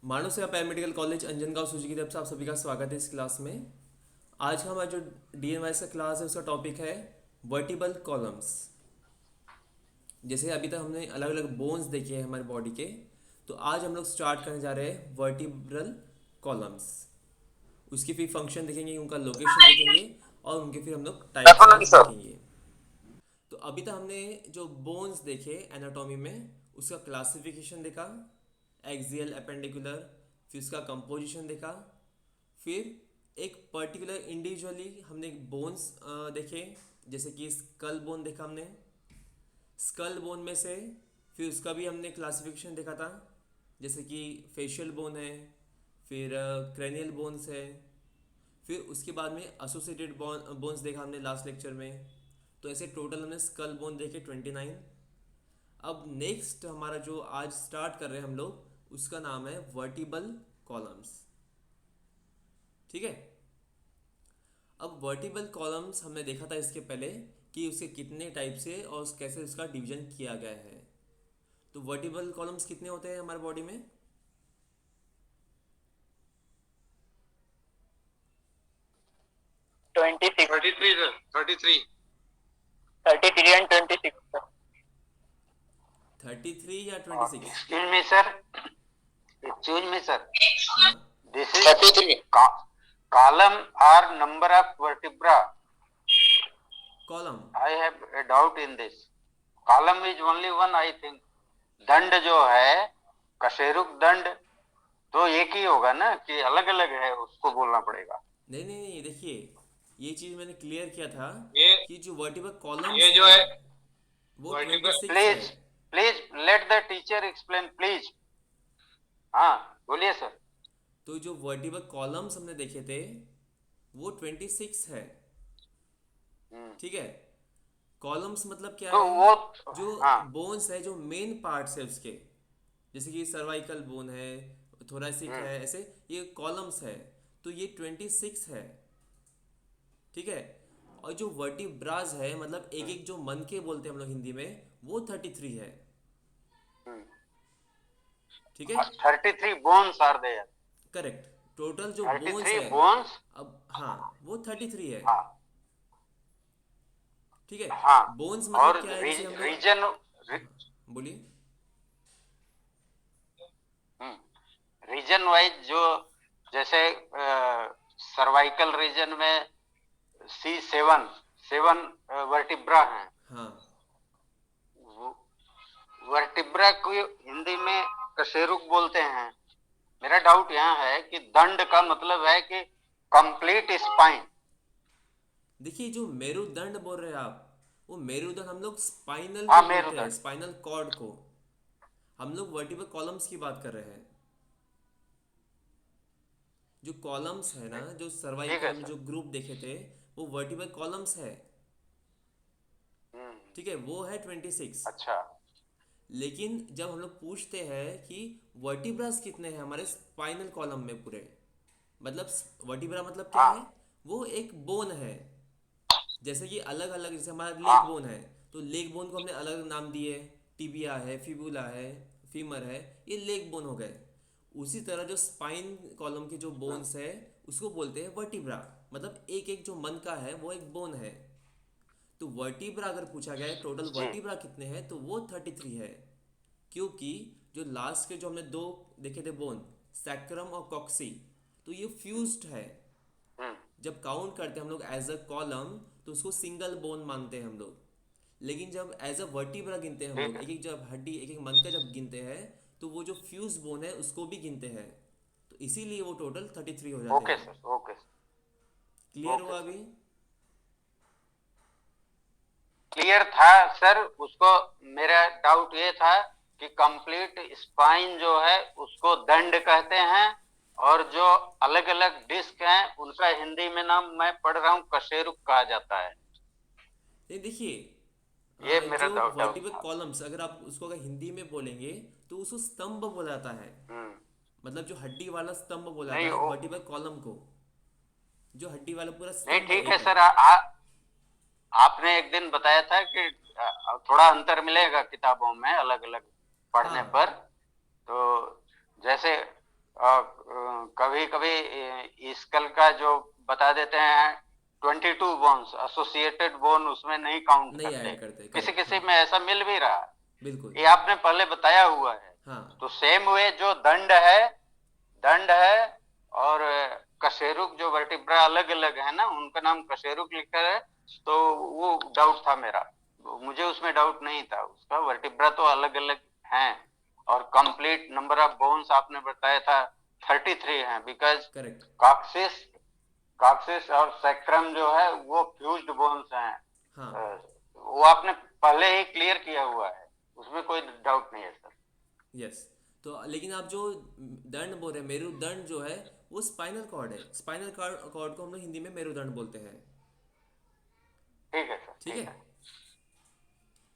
मानव सेवा paramedical college Anjangaon सूची की तरफ से आप सभी का स्वागत है इस क्लास में। आज का हमारा जो डीएनवाइस का क्लास है उसका टॉपिक है वर्टिबल कॉलम्स। जैसे अभी तक हमने अलग अलग बोन्स देखे हैं हमारे बॉडी के, तो आज हम लोग स्टार्ट करने जा रहे हैं वर्टिब्रल कॉलम्स। उसकी फिर फंक्शन देखेंगे, उनका लोकेशन देखेंगे और उनके फिर हम लोग टाइप्स डेफिनेटली वाइज सर। देखेंगे। तो अभी तक हमने जो बोन्स देखे एनाटॉमी में, उसका क्लासिफिकेशन देखा, एक्सियल एपेंडिकुलर, फिर उसका कंपोजिशन देखा, फिर एक पर्टिकुलर इंडिविजुअली हमने बोन्स देखे, जैसे कि स्कल बोन देखा हमने। स्कल बोन में से फिर उसका भी हमने क्लासिफिकेशन देखा था, जैसे कि फेशियल बोन है, फिर क्रेनियल बोन्स है, फिर उसके बाद में एसोसिएटेड बोन्स देखा हमने लास्ट लेक्चर में। तो ऐसे टोटल हमने स्कल बोन देखे 29। अब नेक्स्ट हमारा जो आज स्टार्ट कर रहे हैं हम लोग, उसका नाम है वर्टिबल कॉलम्स। ठीक है। अब वर्टिबल कॉलम्स हमने देखा था इसके पहले कि उसके कितने टाइप से और कैसे उसका डिवीजन किया गया है। तो वर्टिबल कॉलम्स कितने होते हैं हमारे बॉडी में? 26, 33 सर, 33। 33 and 26 sir. 33 या 26? Excuse me, sir. Excuse me, sir. हाँ, This is 33. Column or number of vertebra. Column. I have a doubt in this. Column is only one, I think. दंड जो है, कशेरुक दंड, तो एक ही होगा ना कि अलग अलग है, उसको बोलना पड़ेगा। नहीं नहीं नहीं, देखिए ये चीज़ मैंने क्लियर किया था ये कि जो वर्टिबल कॉलम्स ये जो है है वो वर्टिबल। 26 है। Please please let the teacher explain please. हाँ, बोलिए सर। तो जो वर्टिबल कॉलम्स हमने देखे थे वो 26 है। ठीक है। कॉलम्स मतलब क्या तो है? वो, जो हाँ, बोन्स है, जो मेन पार्ट्स है उसके, जैसे कि सर्वाइकल बोन है, थोरासिक है, ऐसे ये कॉलम्स है। तो ये 26 है। ठीक है। और जो वर्टिब्राज है, मतलब एक एक जो मन के बोलते हैं हम लोग हिंदी में, वो 33 है। ठीक है। 33 bones are there. Correct. Total जो बोन्स 33 है, bones। अब हाँ, वो 33 है। हाँ ठीक है। हाँ। बोन्स और मतलब क्या है, जैसे हम लोग, रीजन, बोलिए। रीजन वाइज जो, जैसे सर्वाइकल रीजन में C7 7 वर्टिब्रा हैं। हाँ, वर्टिब्रा को हिंदी में कशेरुक बोलते हैं। मेरा डाउट यहाँ है कि दंड का मतलब है कि कंप्लीट स्पाइन। देखिए जो मेरुदंड बोल रहे हैं आप, वो मेरुदंड हम लोग स्पाइनल हाँ, को बोलते हैं, मेरुदंड। स्पाइनल कॉर्ड को। हम लोग वर्टिबल कॉलम्स की बात कर रहे हैं। जो कॉलम्स है ना, जो ठीक है सर्वाइकल में सर। जो ग्रुप देखे थे, वो वर्टिबल कॉलम्स है। हम्म, ठीक है, वो है 26। अच्छा। लेकिन जब हम लोग पूछते हैं कि वर्टिब्रास कितने हैं हमारे स्पाइनल कॉलम में पूरे, मतलब वर्टिब्रा मतलब क्या है? हाँ वो एक बोन है। जैसे कि अलग अलग, जैसे हमारा लेग हाँ। बोन है, तो लेग बोन को हमने अलग नाम दिए, टिबिया है, फिबुला है, फीमर है, ये लेग बोन हो गए। उसी तरह जो स्पाइन कॉलम के जो बोन्स है, उसको बोलते हैं वर्टिब्रा। मतलब एक एक जो मन का है वो एक बोन है। तो वर्टिब्रा अगर पूछा गया है टोटल जी। वर्टिब्रा कितने हैं, तो वो 33 है। क्योंकि जो लास्ट के जो हमने दो देखे थे बोन, सैक्रम और कॉक्सी, तो ये फ्यूज्ड है। हम्म, जब काउंट करते हैं हम लोग एज अ कॉलम, तो उसको सिंगल बोन मानते हैं हम लोग। लेकिन जब एज अ वर्टिब्रा गिनते हैं हम ठीक लोग, है। एक एक जब हड्डी, एक एक मन का जब गिनते हैं, तो वो जो फ्यूज बोन है उसको भी गिनते हैं। तो इसीलिए वो टोटल 33 हो जाते ओके हैं। सर, ओके क्लियर ओके हुआ सर। अभी? क्लियर था सर। उसको, मेरा डाउट ये था कि कंप्लीट स्पाइन जो है उसको दंड कहते हैं, और जो अलग अलग डिस्क हैं उनका हिंदी में नाम मैं पढ़ रहा हूँ कशेरुक कहा जाता है। नहीं देखिए, ये मेरा जो डाउट वर्टिबल था। कॉलम्स अगर आप उसको अगर हिंदी में बोलेंगे, तो उसको स्तंभ बोला जाता है। हम्म। मतलब जो हड्डी वाला स्तंभ बोला नहीं जाता है वो, वर्टिबल कॉलम को, जो हड्डी वाला पूरा नहीं स्तंभ है ठीक है एक सर। एक। आपने एक दिन बताया था कि थोड़ा अंतर मिलेगा किताबों में अलग अलग हाँ पढ़ने पर। तो जैसे कभी कभी स्कल का जो बता देते हैं 22 बोन्स, एसोसिएटेड बोन उसमें नहीं काउंट नहीं करते, ऐड करते, किसी करेक्ट, किसी हाँ, में ऐसा मिल भी रहा है। बिल्कुल, ये आपने पहले बताया हुआ है। हाँ, तो सेम वे जो दंड है और कशेरुक जो वर्टिब्रा अलग अलग है ना, उनका नाम कशेरुक लिखा है, तो वो डाउट था मेरा। मुझे उसमें डाउट नहीं था, उसका वर्टिब्रा तो अलग अलग हैं। और कंप्लीट नंबर ऑफ बोन्स आपने बताया था 33 हैं, बिकॉज करेक्ट, कॉक्सिस कॉक्सिस और सैक्रम जो है वो फ्यूज्ड बोन्स हैं। हाँ, वो आपने पहले ही क्लियर किया हुआ है, उसमें कोई डाउट नहीं है सर। यस। तो लेकिन आप जो दंड बोल रहे हैं, मेरुदंड जो है वो स्पाइनल कॉर्ड है, स्पाइनल कॉर्ड को हम लोग हिंदी में मेरुदंड बोलते हैं। ठीक है सर, ठीक है, ठीक है।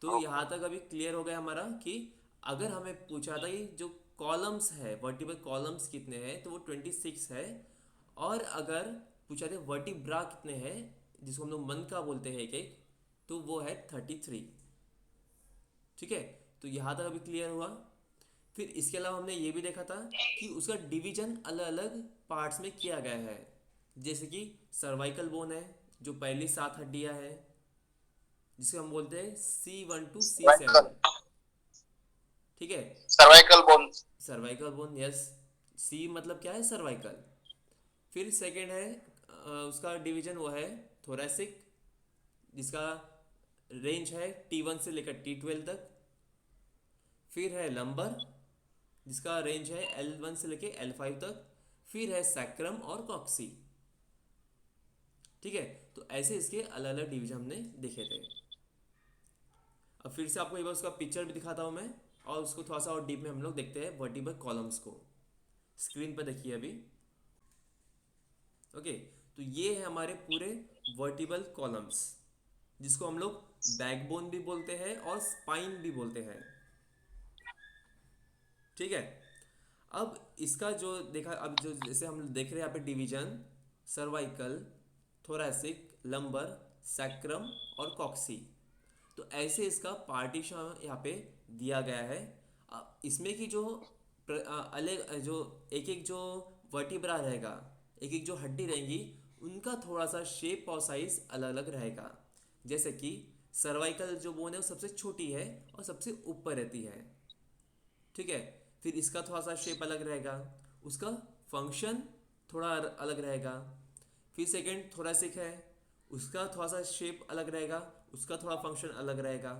तो ओके। यहाँ तक अभी क्लियर हो गया हमारा कि अगर हमें पूछा था कि जो कॉलम्स है, वर्टिबल कॉलम्स कितने हैं, तो वो 26 है। और अगर पूछा था वर्टिब्रा कितने हैं, जिसको हम लोग मन का बोलते हैं एक एक, तो वो है 33। ठीक है, तो यहाँ तक अभी क्लियर हुआ। फिर इसके अलावा हमने ये भी देखा था कि उसका डिवीजन अलग अलग पार्ट्स में किया गया है। जैसे कि सर्वाइकल बोन है, जो पहली 7 हड्डियां है, जिसे हम बोलते हैं C1 to C7। सर्वाइकल ठीक है, cervical bone. Cervical bone, yes. C मतलब क्या है, सर्वाइकल। फिर सेकंड है उसका डिवीजन वो है थोरेसिक, जिसका रेंज है T1 से लेकर T12 तक। फिर है लंबर, जिसका रेंज है L1 से लेकर L5 तक। फिर है सैक्रम और कॉक्सी। ठीक है, तो ऐसे इसके अलग अलग डिवीजन हमने देखे थे। अब फिर से आपको एक बार उसका पिक्चर भी दिखाता हूँ मैं, और उसको थोड़ा सा और डीप में हम लोग देखते हैं वर्टिबल कॉलम्स को। स्क्रीन पर देखिए अभी। ओके, तो ये है हमारे पूरे वर्टिबल कॉलम्स, जिसको हम लोग बैकबोन भी बोलते हैं और स्पाइन भी बोलते हैं। ठीक है, अब इसका जो देखा, अब जो जैसे हम देख रहे हैं यहाँ पे division, cervical, thoracic, lumbar, sacrum और कॉक्सी। तो ऐसे इसका पार्टीशन यहाँ पे दिया गया है। अब इसमें की जो अलग जो एक एक जो वर्टिब्रा रहेगा, एक एक जो हड्डी रहेंगी, उनका थोड़ा सा शेप और साइज अलग अलग रहेगा। जैसे कि सर्वाइकल जो बोन है वो सबसे छोटी है और सबसे ऊपर रहती है। ठीक है, फिर इसका थोड़ा सा शेप अलग रहेगा, उसका फंक्शन थोड़ा अलग रहेगा। फिर सेकंड थोरैसिक है, उसका थोड़ा सा शेप अलग रहेगा, उसका थोड़ा फंक्शन अलग रहेगा।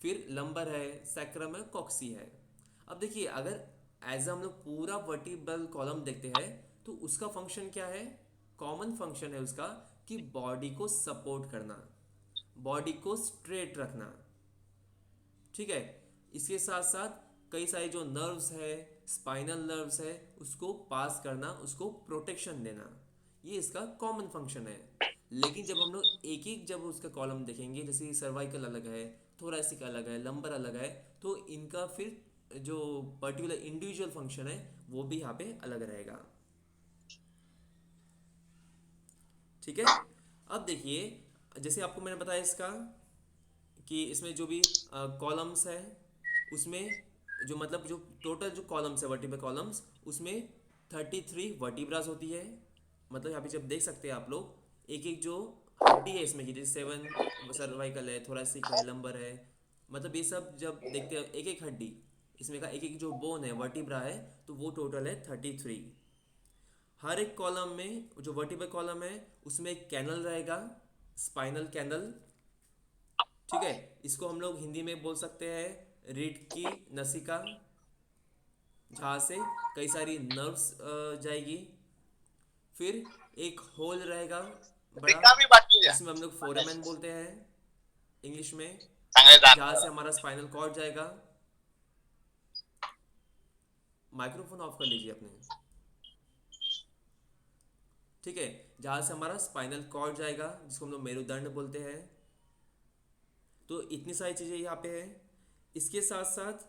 फिर लंबर है, सैक्रम है, कॉक्सी है। अब देखिए, अगर एज हम लोग पूरा वर्टिब्रल कॉलम देखते हैं, तो उसका फंक्शन क्या है, कॉमन फंक्शन है उसका कि बॉडी को सपोर्ट करना, बॉडी को स्ट्रेट रखना। ठीक है, इसके साथ साथ कई सारे जो नर्व्स है, स्पाइनल नर्व्स है, उसको पास करना, उसको प्रोटेक्शन देना, ये इसका कॉमन फंक्शन है। लेकिन जब हम लोग एक एक जब उसका कॉलम देखेंगे, जैसे सर्वाइकल अलग है, थोरैसिक अलग है, लंबर अलग है, तो इनका फिर जो पर्टिकुलर इंडिविजुअल फंक्शन है वो भी यहाँ पे अलग रहेगा। ठीक है, अब देखिए जैसे आपको मैंने बताया इसका कि इसमें जो भी कॉलम्स है, उसमें जो मतलब जो टोटल जो कॉलम्स है वर्टिब्रल कॉलम्स, उसमें 33 वर्टिब्रास होती है। मतलब यहाँ पे जब देख सकते हैं आप लोग, एक एक जो हड्डी है इसमें की, जैसे 7 सर्वाइकल है, थोरैसिक है, लंबर है, मतलब ये सब जब देखते हैं एक एक हड्डी, इसमें का एक एक जो बोन है, वर्टिब्रा है, तो वो टोटल है 33। हर एक कॉलम में जो वर्टिब्रल कॉलम है उसमें एक कैनल रहेगा, स्पाइनल कैनल। ठीक है, इसको हम लोग हिंदी में बोल सकते हैं रीढ़ की नसिका, जहाँ से कई सारी नर्व्स जाएगी। फिर एक होल रहेगा बड़ा, पिका भी बाकी है। जिसमें हम लोग फोरेमेन बोलते हैं इंग्लिश में, चांगले जहाँ से जाणं. हमारा स्पाइनल कॉर्ड जाएगा। माइक्रोफोन ऑफ कर लीजिए अपने। ठीक है, जहाँ से हमारा स्पाइनल कॉर्ड जाएगा, जिसको हम लोग मेरुदंड बोलते हैं। तो इतनी सारी चीज़ें यहाँ पे है। इसके साथ साथ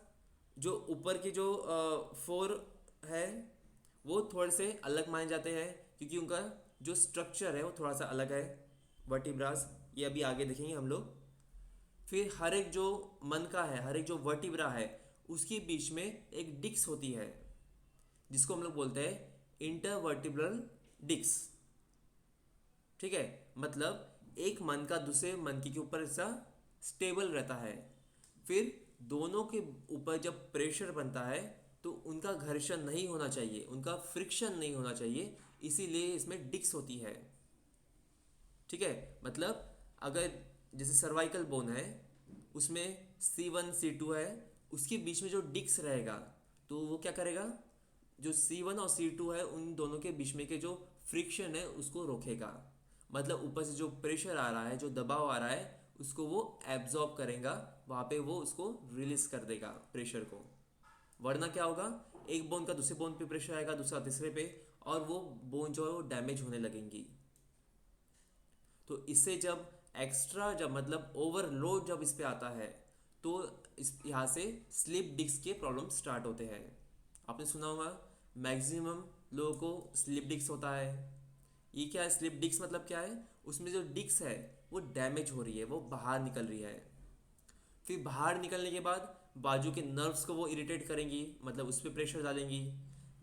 जो ऊपर की जो फोर है, वो थोड़े से अलग माने जाते हैं, क्योंकि उनका जो स्ट्रक्चर है वो थोड़ा सा अलग है वर्टिब्रास, ये अभी आगे देखेंगे हम लोग। फिर हर एक जो मन का है, हर एक जो वर्टिब्रा है, उसके बीच में एक डिस्क होती है, जिसको हम लोग बोलते हैं इंटरवर्टिब्रल डिस्क। ठीक है, मतलब एक मन का दूसरे मन के ऊपर ऐसा स्टेबल रहता है। फिर दोनों के ऊपर जब प्रेशर बनता है तो उनका घर्षण नहीं होना चाहिए, उनका फ्रिक्शन नहीं होना चाहिए, इसीलिए इसमें डिस्क होती है। ठीक है, मतलब अगर जैसे सर्वाइकल बोन है उसमें C1 C2 है, उसके बीच में जो डिस्क रहेगा तो वो क्या करेगा, जो C1 और C2 है उन दोनों के बीच में के जो फ्रिक्शन है उसको रोकेगा। मतलब ऊपर से जो प्रेशर आ रहा है, जो दबाव आ रहा है, उसको वो एब्जॉर्ब करेगा, वहाँ पे वो उसको रिलीज कर देगा प्रेशर को। वरना क्या होगा, एक बोन का दूसरे बोन पे प्रेशर आएगा, दूसरा तीसरे पे, और वो बोन जो है वो डैमेज होने लगेंगी। तो इससे जब एक्स्ट्रा, जब मतलब ओवरलोड जब इस पे आता है तो इस यहाँ से स्लिप डिस्क के प्रॉब्लम स्टार्ट होते हैं। आपने सुना होगा मैक्सिमम लोगों को स्लिप डिस्क होता है। ये क्या है, स्लिप डिस्क मतलब क्या है, उसमें जो डिस्क है वो डैमेज हो रही है, वो बाहर निकल रही है। फिर बाहर निकलने के बाद बाजू के नर्व्स को वो इरिटेट करेंगी, मतलब उस पर प्रेशर डालेंगी,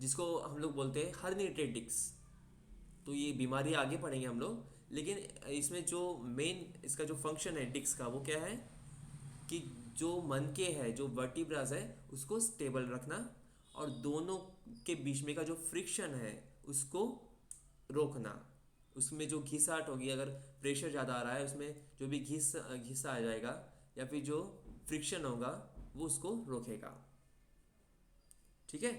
जिसको हम लोग बोलते हैं हर्निएटेड डिस्क। तो ये बीमारी आगे पढ़ेंगे हम लोग, लेकिन इसमें जो मेन इसका जो फंक्शन है डिस्क का वो क्या है कि जो मन के है, जो वर्टिब्रास है उसको स्टेबल रखना, और दोनों के बीच में का जो फ्रिक्शन है उसको रोकना। उसमें जो घिसाट होगी, अगर प्रेशर ज़्यादा आ रहा है उसमें जो भी घिसा आ जाएगा या फिर जो फ्रिक्शन होगा वो उसको रोकेगा। ठीक है,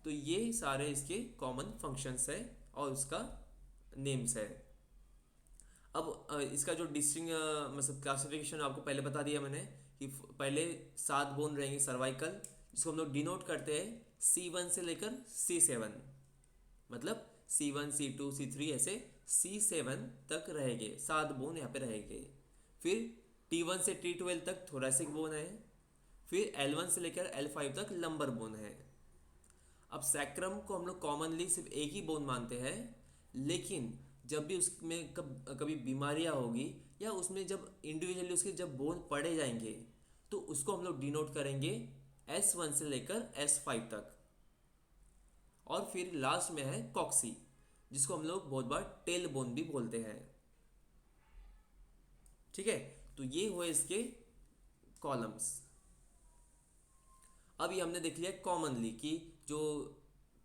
तो ये सारे इसके कॉमन फंक्शंस है और उसका नेम्स है। अब इसका जो डिस्टिंग मतलब क्लासिफिकेशन आपको पहले बता दिया मैंने कि पहले 7 बोन रहेंगे सर्वाइकल, जिसको हम लोग डिनोट करते हैं C1 से लेकर C7, मतलब C1 C2 C3 ऐसे C7 तक रहेंगे, 7 बोन यहाँ पे रहेंगे। फिर T1 से T12 तक थोरैसिक बोन है। फिर L1 से लेकर L5 तक लंबर बोन है। अब सैक्रम को हम लोग कॉमनली सिर्फ एक ही बोन मानते हैं, लेकिन जब भी उसमें कभी बीमारियां होगी या उसमें जब इंडिविजुअली उसके जब बोन पड़े जाएंगे तो उसको हम लोग डिनोट करेंगे S1 से लेकर S5 तक। और फिर लास्ट में है कॉक्सी, जिसको हम लोग बहुत बार टेल बोन भी बोलते हैं। ठीक है, तो ये हुए इसके कॉलम्स। अब ये हमने देख लिया कॉमनली कि जो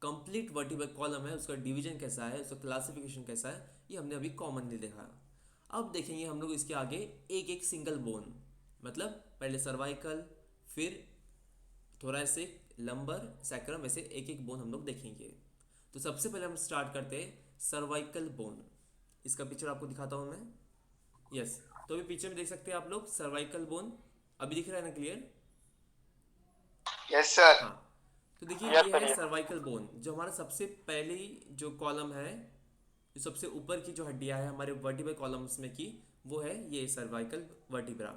कंप्लीट वर्टिब्रल कॉलम है उसका डिवीजन कैसा है, उसका क्लासिफिकेशन कैसा है, ये हमने अभी कॉमनली देखा। अब देखेंगे हम लोग इसके आगे एक एक सिंगल बोन, मतलब पहले सर्वाइकल, फिर थोरैसिक, लंबर, सैक्रम, वैसे एक एक बोन हम लोग देखेंगे। तो सबसे पहले हम स्टार्ट करते हैं सर्वाइकल बोन। इसका पिक्चर आपको दिखाता हूँ मैं। यस, तो अभी पिक्चर में देख सकते हैं आप लोग सर्वाइकल बोन, अभी दिख रहा है ना क्लियर? Yes sir. हाँ, तो देखिए यस ये सर, है यस। सर्वाइकल बोन, जो हमारा सबसे पहली जो कॉलम है, जो सबसे ऊपर की जो हड्डियां है हमारे वर्टिब्रल कॉलम्स में की, वो है ये सर्वाइकल वर्टिब्रा।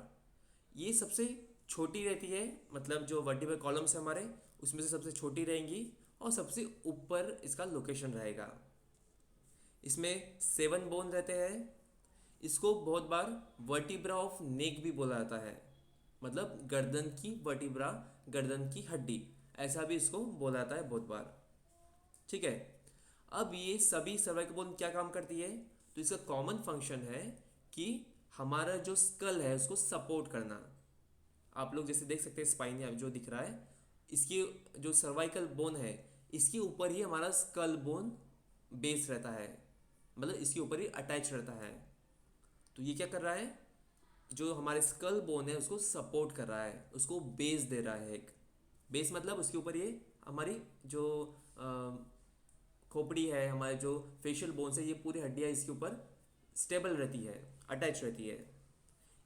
ये सबसे छोटी रहती है, मतलब जो वर्टिब्रल कॉलम्स है हमारे उसमें से सबसे छोटी रहेंगी और सबसे ऊपर इसका लोकेशन रहेगा। इसमें 7 बोन रहते हैं। इसको बहुत बार वर्टिब्रा ऑफ नेक भी बोला जाता है, मतलब गर्दन की वर्टिब्रा, गर्दन की हड्डी, ऐसा भी इसको बोला जाता है बहुत बार। ठीक है, अब ये सभी सर्वाइकल बोन क्या काम करती है, तो इसका कॉमन फंक्शन है कि हमारा जो स्कल है उसको सपोर्ट करना। आप लोग जैसे देख सकते हैं स्पाइन यहाँ जो दिख रहा है, इसकी जो सर्वाइकल बोन है इसके ऊपर ही हमारा स्कल बोन बेस रहता है, मतलब इसके ऊपर ही अटैच रहता है। तो ये क्या कर रहा है, जो हमारे स्कल बोन है उसको सपोर्ट कर रहा है, उसको बेस दे रहा है। एक बेस मतलब उसके ऊपर ये हमारी जो खोपड़ी है, हमारे जो फेशियल बोन्स है, ये पूरी हड्डियाँ इसके ऊपर स्टेबल रहती है, अटैच रहती है।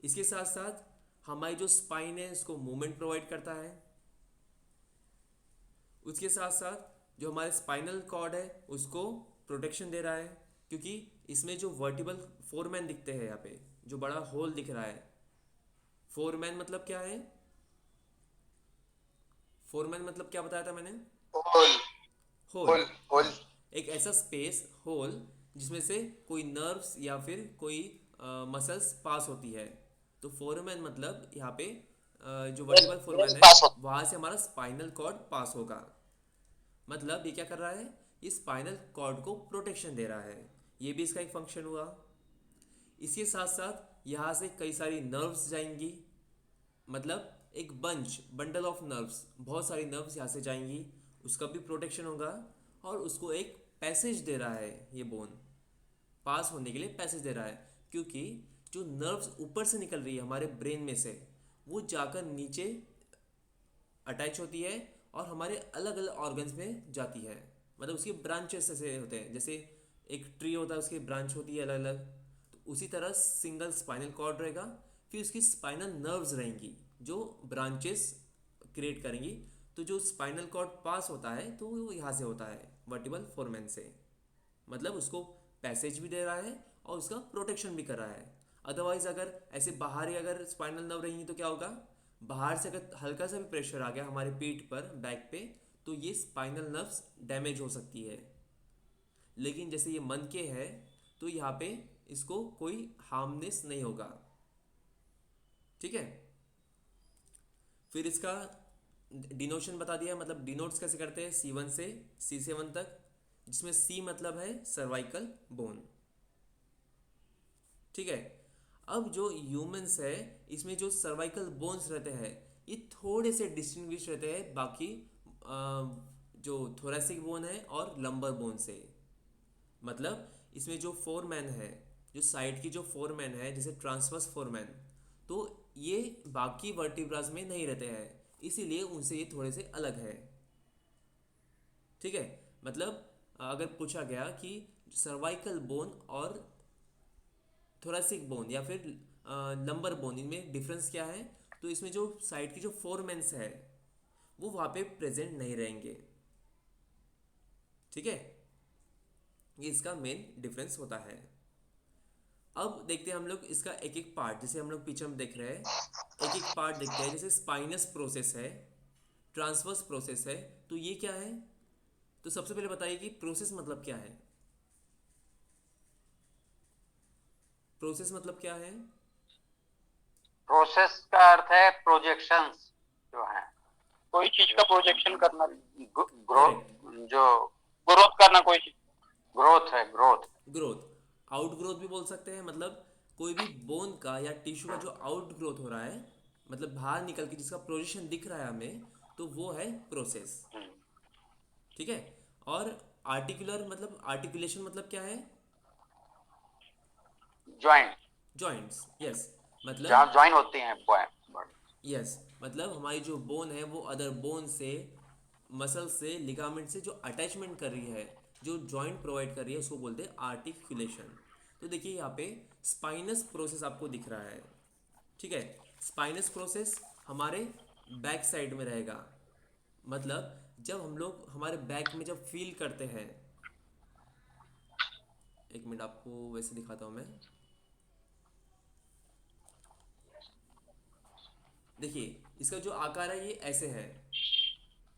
इसके साथ साथ हमारी जो स्पाइन है उसको मूवमेंट प्रोवाइड करता है। उसके साथ साथ जो हमारे स्पाइनल कॉर्ड है उसको प्रोटेक्शन दे रहा है, क्योंकि इसमें जो वर्टिबल फोरमैन दिखते हैं, यहाँ पे जो बड़ा होल दिख रहा है, फोरमैन मतलब क्या है, फोरमैन मतलब क्या बताया था मैंने, होल होल। Whole whole. हाँ, एक ऐसा स्पेस होल जिसमें से कोई नर्व्स या फिर कोई मसल्स पास होती है। तो फोरमैन मतलब यहाँ पे जो वर्टिबल फोरमैन है पास हो। वहाँ से हमारा स्पाइनल कॉर्ड पास होगा। मतलब ये क्या कर रहा है, ये स्पाइनल कॉर्ड को प्रोटेक्शन दे रहा है, ये भी इसका एक फंक्शन हुआ। इसके साथ साथ यहाँ से कई सारी नर्व्स जाएंगी, मतलब एक बंडल ऑफ नर्व्स, बहुत सारी नर्व्स यहाँ से जाएंगी, उसका भी प्रोटेक्शन होगा। और उसको एक पैसेज दे रहा है, ये बोन पास होने के लिए पैसेज दे रहा है, क्योंकि जो नर्व्स ऊपर से निकल रही है हमारे ब्रेन में से, वो जाकर नीचे अटैच होती है और हमारे अलग अलग ऑर्गन्स में जाती है। मतलब उसके ब्रांचेस ऐसे होते हैं, जैसे एक ट्री होता है उसकी ब्रांच होती है अलग अलग, तो उसी तरह सिंगल स्पाइनल कॉर्ड रहेगा, फिर उसकी स्पाइनल नर्व्स रहेंगी जो ब्रांचेस क्रिएट करेंगी। तो जो स्पाइनल कॉर्ड पास होता है तो वो यहाँ से होता है, वर्टिबल फोरमेन से, मतलब उसको पैसेज भी दे रहा है और उसका प्रोटेक्शन भी कर रहा है। अदरवाइज अगर ऐसे बाहर ही अगर स्पाइनल नर्व रहेंगी तो क्या होगा, बाहर से अगर हल्का सा भी प्रेशर आ गया हमारे पीठ पर, बैक पे, तो ये स्पाइनल नर्व्स डैमेज हो सकती है। लेकिन जैसे ये मन के है तो यहाँ पे इसको कोई हार्मनेस नहीं होगा। ठीक है, फिर इसका डिनोशन बता दिया, मतलब डिनोट्स कैसे करते हैं, C1 से C7 तक, जिसमें C मतलब है सर्वाइकल बोन। ठीक है, अब जो ह्यूमंस है इसमें जो सर्वाइकल बोन्स रहते हैं ये थोड़े से डिस्टिंग्विश रहते हैं बाकी जो थोरेसिक बोन है और लंबर बोन से। मतलब इसमें जो फोरमैन है, जो साइड की जो फोरमैन है जैसे ट्रांसवर्स फोरमैन, तो ये बाकी वर्टिब्रास में नहीं रहते हैं, इसीलिए उनसे ये थोड़े से अलग है। ठीक है, मतलब अगर पूछा गया कि सर्वाइकल बोन और थोरेसिक बोन या फिर लंबर बोन, इनमें डिफरेंस क्या है, तो इसमें जो साइड की जो फोरमेंस है वो वहाँ पे प्रेजेंट नहीं रहेंगे। ठीक है, ये इसका मेन डिफरेंस होता है। अब देखते हैं हम लोग इसका एक एक पार्ट, जैसे हम लोग पीछे में देख रहे हैं, एक एक पार्ट देखते हैं। जैसे स्पाइनस प्रोसेस है, ट्रांसवर्स प्रोसेस है, तो ये क्या है, तो सबसे पहले बताइए कि प्रोसेस मतलब क्या है। प्रोसेस मतलब क्या है? प्रोसेस का अर्थ है प्रोजेक्शंस जो है, कोई चीज का प्रोजेक्शन करना, करेक्ट, ग्रोथ, जो ग्रोथ करना कोई चीज। ग्रोथ है, ग्रोथ। ग्रोथ, आउट ग्रोथ भी बोल सकते हैं, मतलब कोई भी बोन का या टिश्यू का जो आउट ग्रोथ हो रहा है, मतलब बाहर निकल के जिसका प्रोजेक्शन दिख रहा है हमें, तो वो है प्रोसेस। ठीक है, और आर्टिकुलर मतलब आर्टिकुलेशन मतलब क्या है, ज्वाइंट, जॉइंट्स, यस, जहाँ मतलब ज्वाइन होती हैं यस, मतलब हमारी जो बोन है वो अदर बोन से, मसल से, लिगामेंट से जो अटैचमेंट कर रही है, जो जॉइंट प्रोवाइड कर रही है, उसको बोलते हैं आर्टिकुलेशन। तो देखिए यहाँ पे स्पाइनस प्रोसेस आपको दिख रहा है। ठीक है, स्पाइनस प्रोसेस हमारे बैक साइड में रहेगा, मतलब जब हम लोग हमारे बैक में जब फील करते हैं, एक मिनट आपको वैसे दिखाता हूँ मैं। देखिए इसका जो आकार है ये ऐसे है,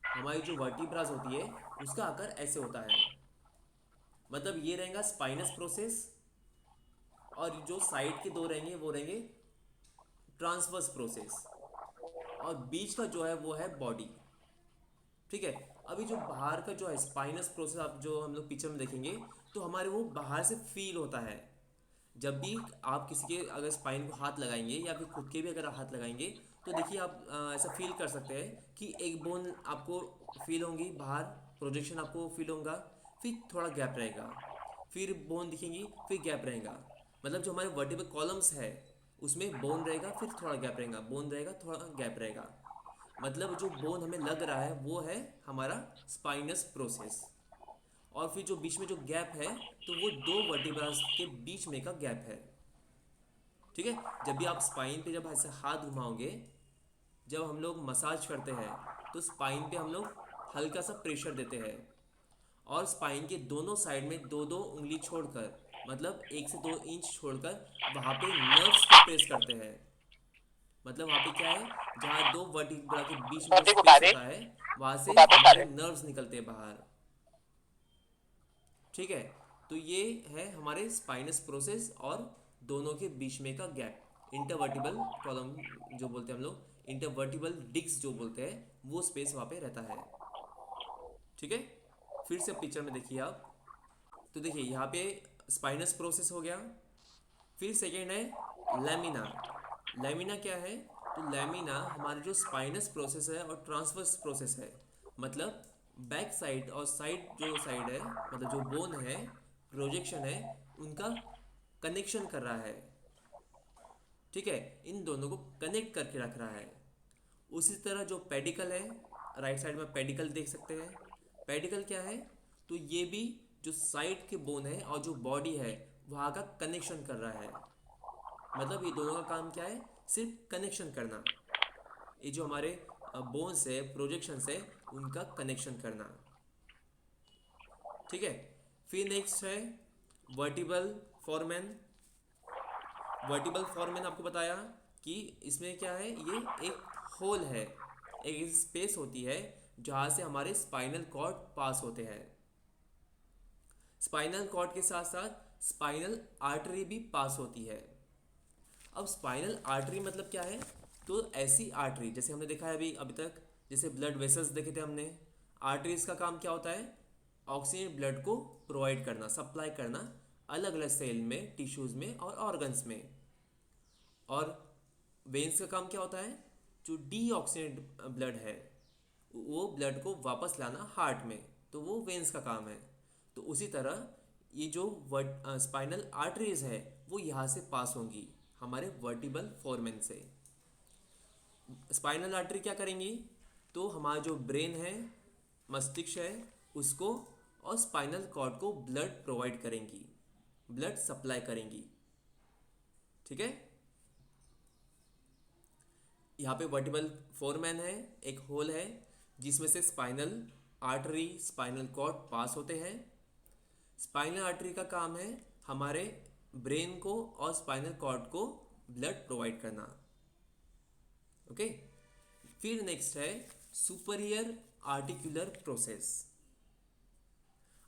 हमारी जो वर्टिब्रास होती है उसका आकार ऐसे होता है, मतलब ये रहेगा स्पाइनस प्रोसेस, और जो साइड के दो रहेंगे वो रहेंगे ट्रांसवर्स प्रोसेस, और बीच का जो है वो है बॉडी। ठीक है, अभी जो बाहर का जो है स्पाइनस प्रोसेस, आप जो हम लोग पिक्चर में देखेंगे, तो हमारे वो बाहर से फील होता है। जब भी आप किसी के अगर स्पाइन को हाथ लगाएंगे या फिर खुद के भी अगर हाथ लगाएंगे, तो देखिए आप ऐसा फील कर सकते हैं कि एक बोन आपको फील होंगी बाहर, प्रोजेक्शन आपको फील होगा, फिर थोड़ा गैप रहेगा, फिर बोन दिखेंगी, फिर गैप रहेगा। मतलब जो हमारे वर्टिबल कॉलम्स है उसमें बोन रहेगा, फिर थोड़ा गैप रहेगा, बोन रहेगा, थोड़ा गैप रहेगा। मतलब जो बोन हमें लग रहा है वो है हमारा स्पाइनस प्रोसेस, और फिर जो बीच में जो गैप है तो वो दो वर्टिब्रास के बीच में का गैप है। ठीक है, जब भी आप स्पाइन पे जब ऐसे हाथ घुमाओगे, जब हम लोग मसाज करते हैं तो स्पाइन पे हम लोग हल्का सा प्रेशर देते हैं, और स्पाइन के दोनों साइड में दो दो उंगली छोड़कर, मतलब 1 से 2 इंच छोड़कर वहाँ पे नर्व्स को प्रेस करते हैं। मतलब वहाँ पे क्या है, जहाँ दो वर्टिब्रा के बीच में जो प्रतीक उठा स्पेस दे, होता है वहाँ से उठा दे हमारे सारे। नर्व्स निकलते हैं बाहर। ठीक है, तो ये है हमारे स्पाइनस प्रोसेस और दोनों के बीच में का गैप, इंटरवर्टिबल कॉलम जो बोलते हैं हम लोग, इंटरवर्टिबल डिस्क जो बोलते हैं, वो स्पेस वहाँ पे रहता है। ठीक है। फिर से पिक्चर में देखिए आप, तो देखिए यहाँ पे स्पाइनस प्रोसेस हो गया। फिर सेकेंड है लैमिना। लैमिना क्या है? तो लैमिना हमारे जो स्पाइनस प्रोसेस है और ट्रांसवर्स प्रोसेस है, मतलब बैक साइड और साइड जो साइड है, मतलब जो बोन है, प्रोजेक्शन है, उनका कनेक्शन कर रहा है। ठीक है, इन दोनों को कनेक्ट करके रख रहा है। उसी तरह जो पेडिकल है, राइट साइड में पेडिकल देख सकते हैं। पेडिकल क्या है? तो ये भी जो साइड के बोन है और जो बॉडी है वहाँ का कनेक्शन कर रहा है। मतलब ये दोनों का काम क्या है? सिर्फ कनेक्शन करना। ये जो हमारे बोन्स है, प्रोजेक्शंस है, उनका कनेक्शन करना। ठीक है। फिर नेक्स्ट है वर्टिबल फॉरमेन। वर्टिबल फॉरमेन आपको बताया कि इसमें क्या है, ये एक होल है, एक स्पेस होती है जहाँ से हमारे स्पाइनल कॉर्ड पास होते हैं। स्पाइनल कॉर्ड के साथ साथ स्पाइनल आर्टरी भी पास होती है। अब स्पाइनल आर्टरी मतलब क्या है? तो ऐसी आर्टरी, जैसे हमने देखा है अभी तक, जैसे ब्लड वेसल्स देखे थे हमने। आर्टरीज का काम क्या होता है? ऑक्सीजन ब्लड को प्रोवाइड करना, सप्लाई करना अलग अलग सेल में, टिश्यूज में और ऑर्गन्स में। और वेन्स का काम क्या होता है? जो डीऑक्सीनेट ब्लड है वो ब्लड को वापस लाना हार्ट में, तो वो वेन्स का काम है। तो उसी तरह ये जो स्पाइनल आर्टरीज है वो यहाँ से पास होंगी हमारे वर्टिबल फोरमेन से। स्पाइनल आर्टरी क्या करेंगी? तो हमारा जो ब्रेन है, मस्तिष्क है, उसको और स्पाइनल कॉर्ड को ब्लड प्रोवाइड करेंगी, ब्लड सप्लाई करेंगी। ठीक है। यहाँ पे वर्टिबल फोरमैन है, एक होल है जिसमें से spinal artery, spinal cord pass होते हैं। स्पाइनल आर्टरी का काम है हमारे ब्रेन को और स्पाइनल कॉर्ड को ब्लड प्रोवाइड करना। ओके। फिर नेक्स्ट है सुपीरियर आर्टिकुलर प्रोसेस।